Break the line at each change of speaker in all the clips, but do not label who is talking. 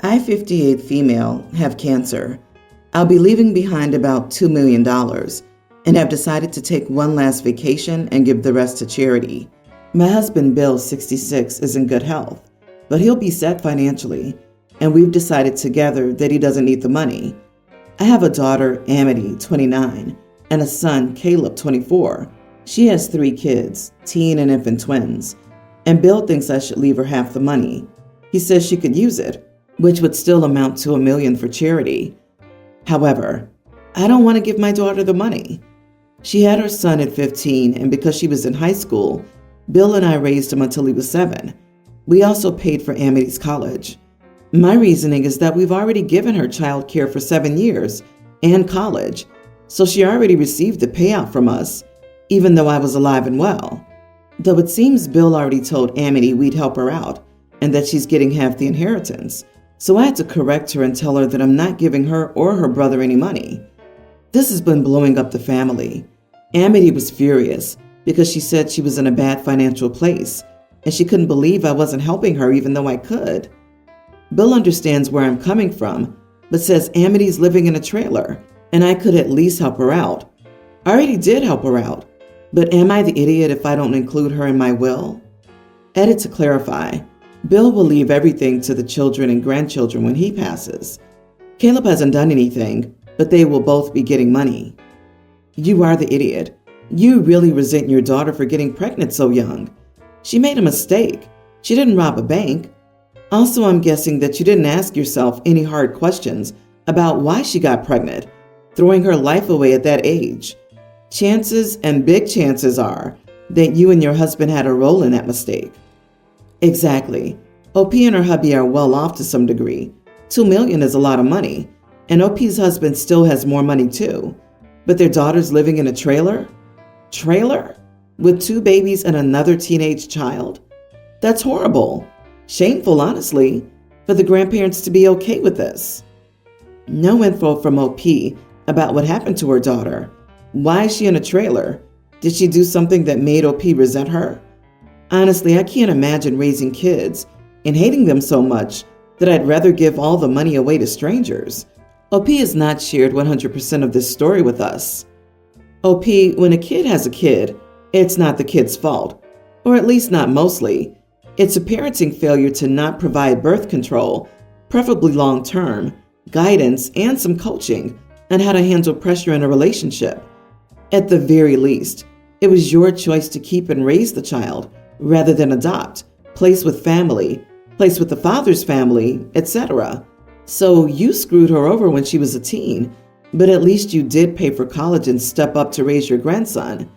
I, 58 female, have cancer. I'll be leaving behind about $2 million and have decided to take one last vacation and give the rest to charity. My husband, Bill, 66, is in good health, but he'll be set financially, and we've decided together that he doesn't need the money. I have a daughter, Amity, 29, and a son, Caleb, 24. She has 3 kids, teen and infant twins, and Bill thinks I should leave her half the money. He says she could use it, which would still amount to $1 million for charity. However, I don't want to give my daughter the money. She had her son at 15, and because she was in high school, Bill and I raised him until he was 7. We also paid for Amity's college. My reasoning is that we've already given her child care for 7 years and college, so she already received the payout from us, even though I was alive and well. Though it seems Bill already told Amity we'd help her out and that she's getting half the inheritance, so I had to correct her and tell her that I'm not giving her or her brother any money. This has been blowing up the family. Amity was furious because she said she was in a bad financial place and she couldn't believe I wasn't helping her even though I could. Bill understands where I'm coming from, but says Amity's living in a trailer and I could at least help her out. I already did help her out, but am I the idiot if I don't include her in my will? Edit to clarify, Bill will leave everything to the children and grandchildren when he passes. Caleb hasn't done anything, but they will both be getting money. You are the idiot. You really resent your daughter for getting pregnant so young. She made a mistake. She didn't rob a bank. Also, I'm guessing that you didn't ask yourself any hard questions about why she got pregnant, throwing her life away at that age. Chances and big chances are that you and your husband had a role in that mistake. Exactly. OP and her hubby are well off to some degree. $2 million is a lot of money, and OP's husband still has more money too. But their daughter's living in a trailer? Trailer? With 2 babies and another teenage child? That's horrible. Shameful, honestly, for the grandparents to be okay with this. No info from OP about what happened to her daughter. Why is she in a trailer? Did she do something that made OP resent her? Honestly, I can't imagine raising kids and hating them so much that I'd rather give all the money away to strangers. OP has not shared 100% of this story with us. OP, when a kid has a kid, it's not the kid's fault, or at least not mostly. It's a parenting failure to not provide birth control, preferably long-term, guidance, and some coaching on how to handle pressure in a relationship. At the very least, it was your choice to keep and raise the child rather than adopt, place with family, place with the father's family, etc. So you screwed her over when she was a teen, but at least you did pay for college and step up to raise your grandson.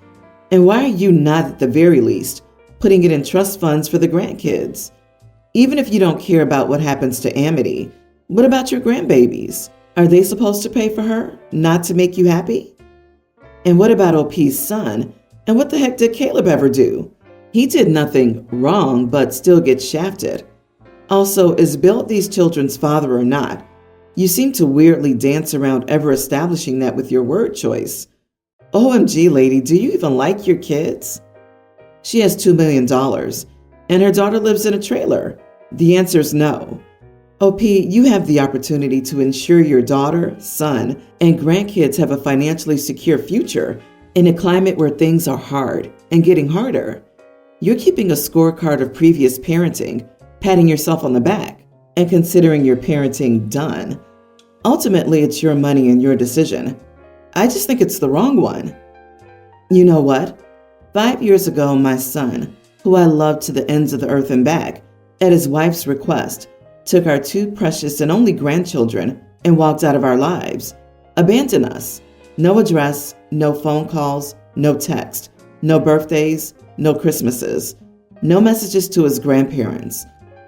And why are you not, at the very least, putting it in trust funds for the grandkids? Even if you don't care about what happens to Amity, what about your grandbabies? Are they supposed to pay for her, not to make you happy? And what about OP's son? And what the heck did Caleb ever do? He did nothing wrong, but still gets shafted. Also, is Bill these children's father or not? You seem to weirdly dance around ever establishing that with your word choice. OMG, lady, do you even like your kids? She has $2 million, and her daughter lives in a trailer. The answer is no. OP, you have the opportunity to ensure your daughter, son, and grandkids have a financially secure future in a climate where things are hard and getting harder. You're keeping a scorecard of previous parenting, patting yourself on the back, and considering your parenting done. Ultimately, it's your money and your decision. I just think it's the wrong one. You know what? 5 years ago, my son, who I loved to the ends of the earth and back, at his wife's request, took our 2 precious and only grandchildren and walked out of our lives, abandoned us. No address, no phone calls, no text, no birthdays, no Christmases, no messages to his grandparents.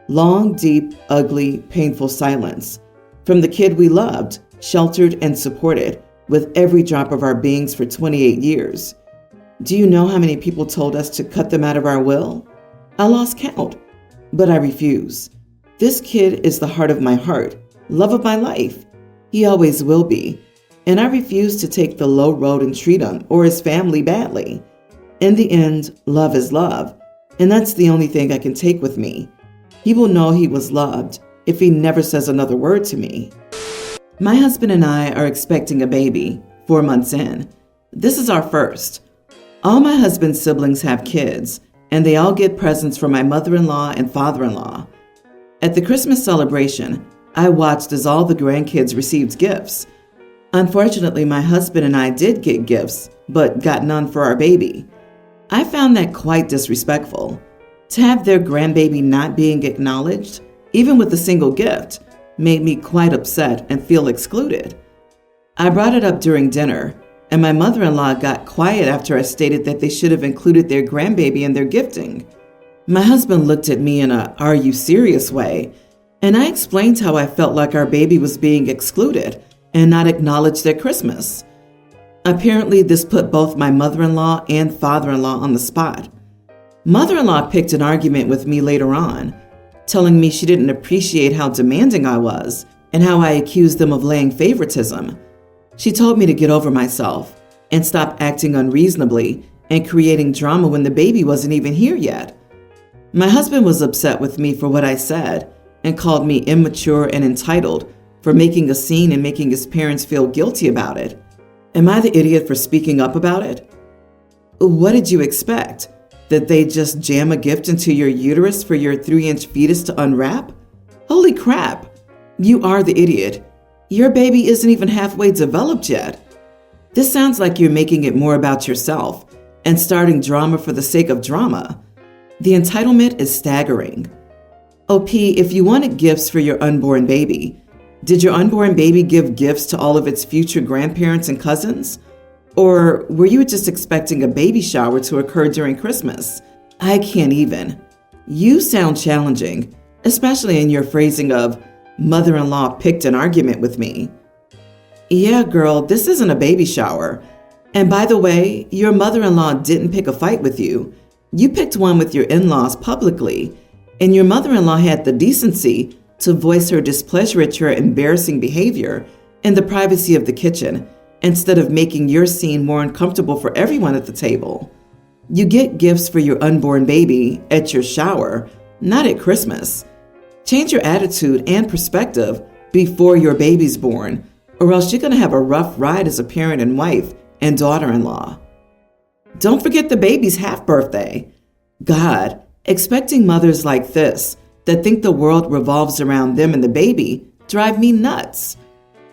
Long, deep, ugly, painful silence from the kid we loved, sheltered, and supported with every drop of our beings for 28 years. Do you know how many people told us to cut them out of our will? I lost count, but I refuse. This kid is the heart of my heart, love of my life. He always will be. And I refuse to take the low road and treat him or his family badly. In the end, love is love, and that's the only thing I can take with me. He will know he was loved, if he never says another word to me. My husband and I are expecting a baby, 4 months in. This is our first. All my husband's siblings have kids, and they all get presents from my mother-in-law and father-in-law. At the Christmas celebration, I watched as all the grandkids received gifts. Unfortunately, my husband and I did get gifts, but got none for our baby. I found that quite disrespectful. To have their grandbaby not being acknowledged, even with a single gift, made me quite upset and feel excluded. I brought it up during dinner, and my mother-in-law got quiet after I stated that they should have included their grandbaby in their gifting. My husband looked at me in a "are you serious" way, and I explained how I felt like our baby was being excluded and not acknowledged at Christmas. Apparently, this put both my mother-in-law and father-in-law on the spot. Mother-in-law picked an argument with me later on, telling me she didn't appreciate how demanding I was and how I accused them of laying favoritism. She told me to get over myself and stop acting unreasonably and creating drama when the baby wasn't even here yet. My husband was upset with me for what I said and called me immature and entitled for making a scene and making his parents feel guilty about it. Am I the idiot for speaking up about it? What did you expect? That they just jam a gift into your uterus for your 3-inch fetus to unwrap? Holy crap! You are the idiot. Your baby isn't even halfway developed yet. This sounds like you're making it more about yourself and starting drama for the sake of drama. The entitlement is staggering. OP, if you wanted gifts for your unborn baby, did your unborn baby give gifts to all of its future grandparents and cousins? Or were you just expecting a baby shower to occur during Christmas? I can't even. You sound challenging, especially in your phrasing of, mother-in-law picked an argument with me. Yeah, girl, this isn't a baby shower. And by the way, your mother-in-law didn't pick a fight with you. You picked one with your in-laws publicly, and your mother-in-law had the decency to voice her displeasure at your embarrassing behavior in the privacy of the kitchen, instead of making your scene more uncomfortable for everyone at the table. You get gifts for your unborn baby at your shower, not at Christmas. Change your attitude and perspective before your baby's born, or else you're going to have a rough ride as a parent and wife and daughter-in-law. Don't forget the baby's half birthday. God, expecting mothers like this that think the world revolves around them and the baby drive me nuts.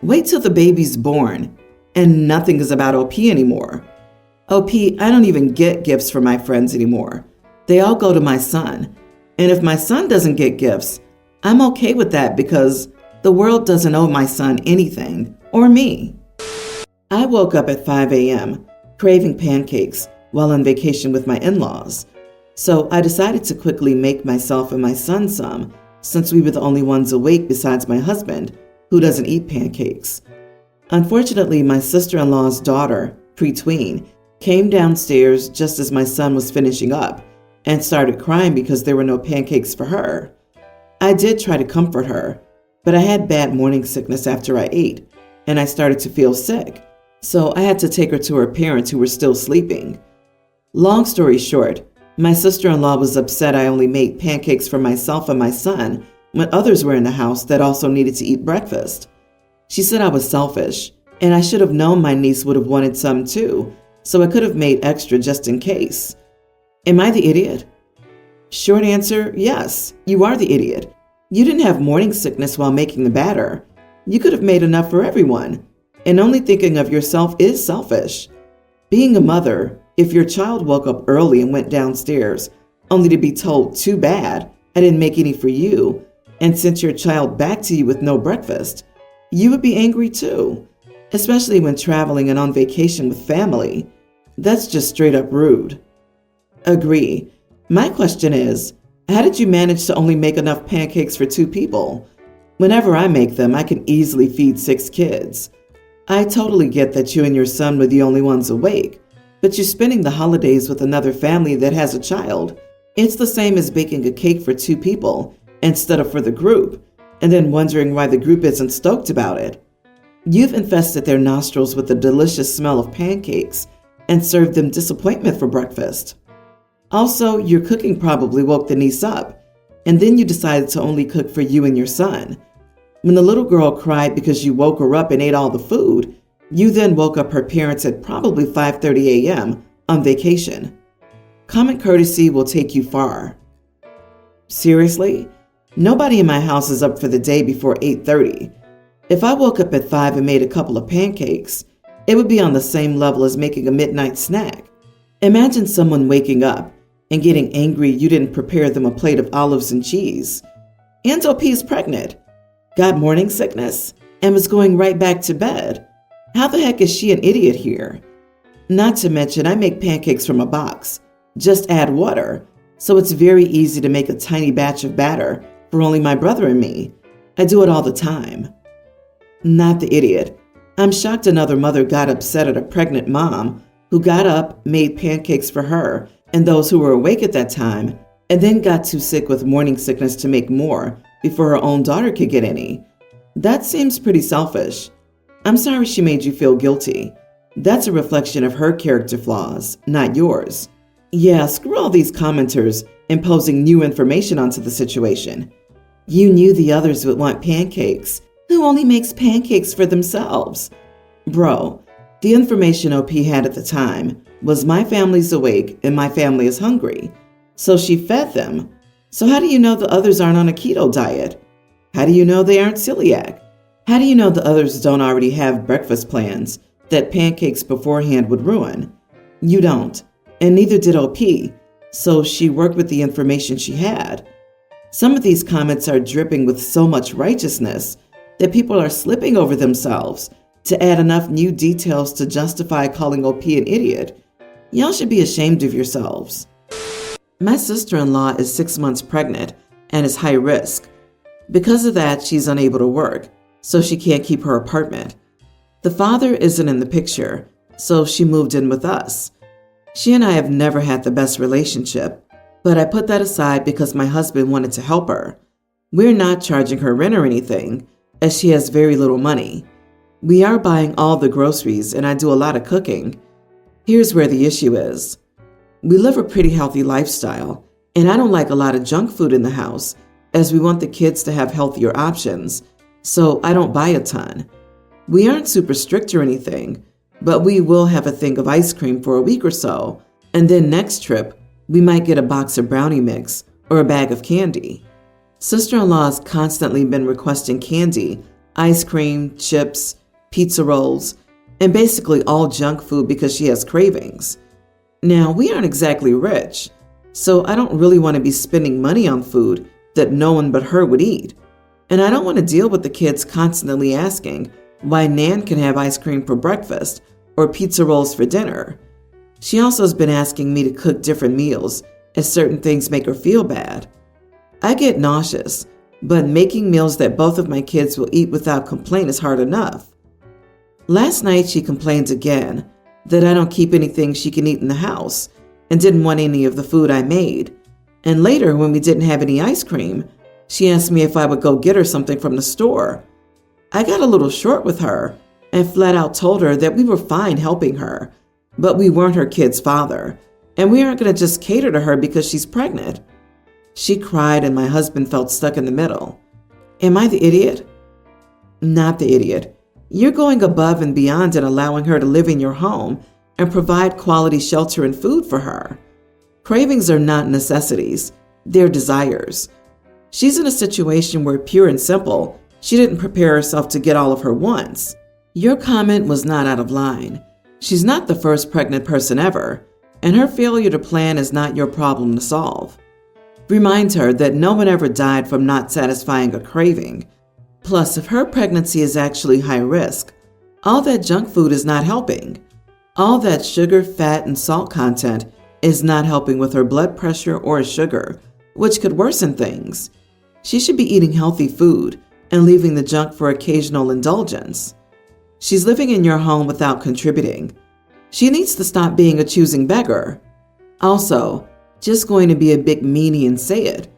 Wait till the baby's born and nothing is about OP anymore. OP, I don't even get gifts from my friends anymore. They all go to my son. And if my son doesn't get gifts, I'm okay with that because the world doesn't owe my son anything, or me. I woke up at 5 a.m. craving pancakes while on vacation with my in-laws. So I decided to quickly make myself and my son some, since we were the only ones awake besides my husband, who doesn't eat pancakes. Unfortunately, my sister-in-law's daughter, pre-tween, came downstairs just as my son was finishing up and started crying because there were no pancakes for her. I did try to comfort her, but I had bad morning sickness after I ate, and I started to feel sick, so I had to take her to her parents who were still sleeping. Long story short, my sister-in-law was upset I only made pancakes for myself and my son when others were in the house that also needed to eat breakfast. She said I was selfish, and I should have known my niece would have wanted some too, so I could have made extra just in case. Am I the idiot? Short answer, yes, you are the idiot. You didn't have morning sickness while making the batter. You could have made enough for everyone, and only thinking of yourself is selfish. Being a mother, if your child woke up early and went downstairs, only to be told, too bad, I didn't make any for you, and sent your child back to you with no breakfast, you would be angry too, especially when traveling and on vacation with family. That's just straight up rude. Agree. My question is, how did you manage to only make enough pancakes for 2 people? Whenever I make them, I can easily feed 6 kids. I totally get that you and your son were the only ones awake, but you're spending the holidays with another family that has a child. It's the same as baking a cake for 2 people instead of for the group, and then wondering why the group isn't stoked about it. You've infested their nostrils with the delicious smell of pancakes and served them disappointment for breakfast. Also, your cooking probably woke the niece up, and then you decided to only cook for you and your son. When the little girl cried because you woke her up and ate all the food, you then woke up her parents at probably 5:30 a.m. on vacation. Common courtesy will take you far. Seriously? Nobody in my house is up for the day before 8:30. If I woke up at 5 and made a couple of pancakes, it would be on the same level as making a midnight snack. Imagine someone waking up and getting angry you didn't prepare them a plate of olives and cheese. Aunt OP's pregnant, got morning sickness, and was going right back to bed. How the heck is she an idiot here? Not to mention, I make pancakes from a box. Just add water, so it's very easy to make a tiny batch of batter for only my brother and me. I do it all the time. Not the idiot. I'm shocked another mother got upset at a pregnant mom who got up, made pancakes for her and those who were awake at that time, and then got too sick with morning sickness to make more before her own daughter could get any. That seems pretty selfish. I'm sorry she made you feel guilty. That's a reflection of her character flaws, not yours. Yeah, screw all these commenters imposing new information onto the situation. You knew the others would want pancakes. Who only makes pancakes for themselves? Bro, the information OP had at the time was my family's awake and my family is hungry. So she fed them. So how do you know the others aren't on a keto diet? How do you know they aren't celiac? How do you know the others don't already have breakfast plans that pancakes beforehand would ruin? You don't, and neither did OP, so she worked with the information she had. Some of these comments are dripping with so much righteousness that people are slipping over themselves to add enough new details to justify calling OP an idiot. Y'all should be ashamed of yourselves. My sister-in-law is 6 months pregnant and is high risk. Because of that, she's unable to work, so she can't keep her apartment. The father isn't in the picture, so she moved in with us. She and I have never had the best relationship, but I put that aside because my husband wanted to help her. We're not charging her rent or anything, as she has very little money. We are buying all the groceries and I do a lot of cooking. Here's where the issue is. We live a pretty healthy lifestyle, and I don't like a lot of junk food in the house, as we want the kids to have healthier options, so I don't buy a ton. We aren't super strict or anything, but we will have a thing of ice cream for a week or so, and then next trip, we might get a box of brownie mix or a bag of candy. Sister-in-law's constantly been requesting candy, ice cream, chips, pizza rolls, and basically all junk food because she has cravings. Now, we aren't exactly rich, so I don't really want to be spending money on food that no one but her would eat. And I don't want to deal with the kids constantly asking why Nan can have ice cream for breakfast or pizza rolls for dinner. She also has been asking me to cook different meals as certain things make her feel bad. I get nauseous, but making meals that both of my kids will eat without complaint is hard enough. Last night she complained again that I don't keep anything she can eat in the house and didn't want any of the food I made. And later, when we didn't have any ice cream, she asked me if I would go get her something from the store. I got a little short with her and flat out told her that we were fine helping her, but we weren't her kid's father, and we aren't going to just cater to her because she's pregnant. She cried and my husband felt stuck in the middle. Am I the idiot? Not the idiot. You're going above and beyond in allowing her to live in your home and provide quality shelter and food for her. Cravings are not necessities, they're desires. She's in a situation where, pure and simple, she didn't prepare herself to get all of her wants. Your comment was not out of line. She's not the first pregnant person ever, and her failure to plan is not your problem to solve. Remind her that no one ever died from not satisfying a craving. Plus, if her pregnancy is actually high risk, all that junk food is not helping. All that sugar, fat, and salt content is not helping with her blood pressure or sugar, which could worsen things. She should be eating healthy food and leaving the junk for occasional indulgence. She's living in your home without contributing. She needs to stop being a choosing beggar. Also, just going to be a big meanie and say it.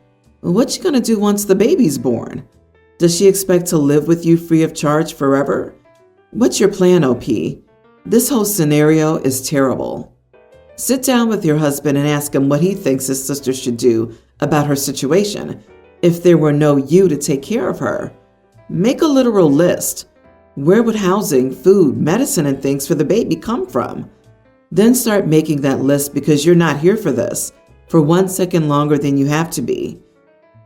What you gonna do once the baby's born? Does she expect to live with you free of charge forever? What's your plan, OP? This whole scenario is terrible. Sit down with your husband and ask him what he thinks his sister should do about her situation, if there were no you to take care of her? Make a literal list. Where would housing, food, medicine, and things for the baby come from? Then start making that list because you're not here for this for 1 second longer than you have to be.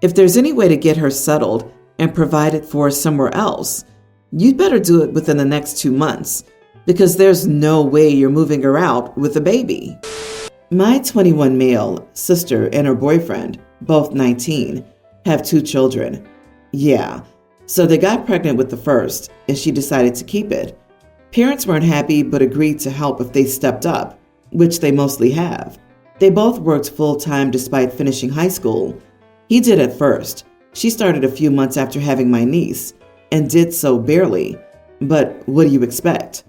If there's any way to get her settled and provided for somewhere else, you'd better do it within the next 2 months because there's no way you're moving her out with a baby. My 21 male sister and her boyfriend, both 19, have 2 children. Yeah, so they got pregnant with the first and she decided to keep it. Parents weren't happy but agreed to help if they stepped up, which they mostly have. They both worked full-time despite finishing high school. He did at first. She started a few months after having my niece and did so barely. But what do you expect?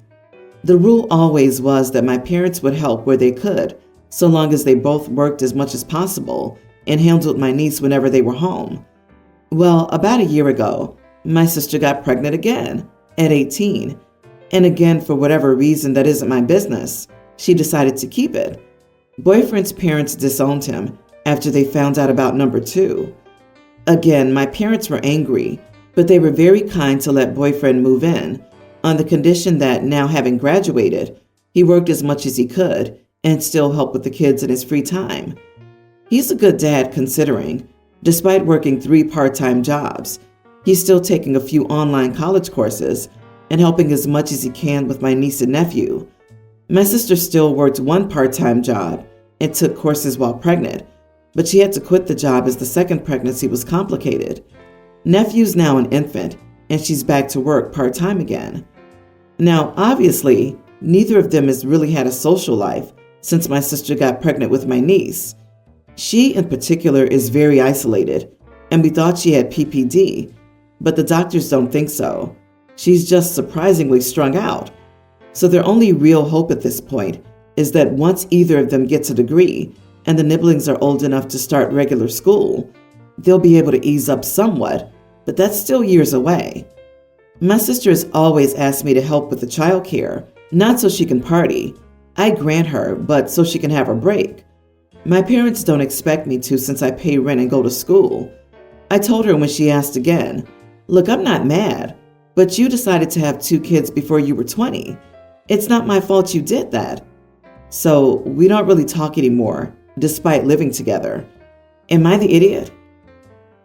The rule always was that my parents would help where they could, so long as they both worked as much as possible and handled my niece whenever they were home. Well, about a year ago, my sister got pregnant again at 18. And again, for whatever reason that isn't my business, she decided to keep it. Boyfriend's parents disowned him after they found out about number 2. Again, my parents were angry, but they were very kind to let boyfriend move in on the condition that now having graduated, he worked as much as he could and still helped with the kids in his free time. He's a good dad considering. Despite working 3 part-time jobs, he's still taking a few online college courses and helping as much as he can with my niece and nephew. My sister still worked 1 part-time job and took courses while pregnant, but she had to quit the job as the second pregnancy was complicated. Nephew's now an infant, and she's back to work part-time again. Now, obviously, neither of them has really had a social life since my sister got pregnant with my niece. She, in particular, is very isolated, and we thought she had PPD, but the doctors don't think so. She's just surprisingly strung out. So their only real hope at this point is that once either of them gets a degree and the nibblings are old enough to start regular school, they'll be able to ease up somewhat, but that's still years away. My sister has always asked me to help with the childcare, not so she can party. I grant her, but so she can have her break. My parents don't expect me to since I pay rent and go to school. I told her when she asked again, "Look, I'm not mad, but you decided to have 2 kids before you were 20. It's not my fault you did that." So we don't really talk anymore, despite living together. Am I the idiot?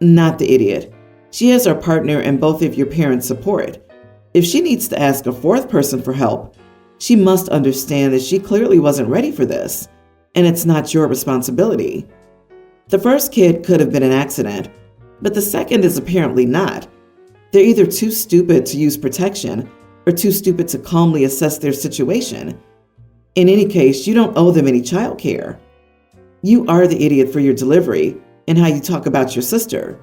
Not the idiot. She has her partner and both of your parents' support. If she needs to ask a 4th person for help, she must understand that she clearly wasn't ready for this, and it's not your responsibility. The first kid could have been an accident, but the second is apparently not. They're either too stupid to use protection or too stupid to calmly assess their situation. In any case, you don't owe them any childcare. You are the idiot for your delivery and how you talk about your sister,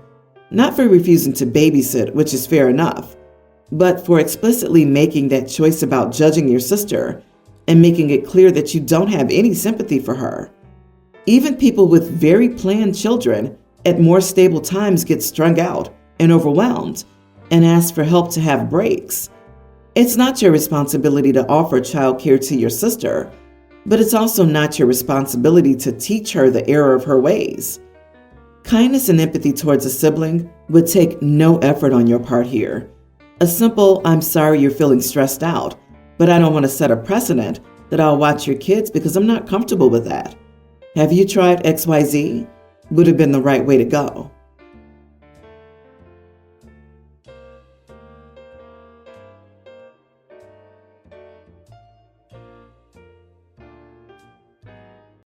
not for refusing to babysit, which is fair enough, but for explicitly making that choice about judging your sister and making it clear that you don't have any sympathy for her. Even people with very planned children at more stable times get strung out and overwhelmed and ask for help to have breaks. It's not your responsibility to offer childcare to your sister, but it's also not your responsibility to teach her the error of her ways. Kindness and empathy towards a sibling would take no effort on your part here. A simple, "I'm sorry you're feeling stressed out, but I don't want to set a precedent that I'll watch your kids because I'm not comfortable with that. Have you tried XYZ?" would have been the right way to go.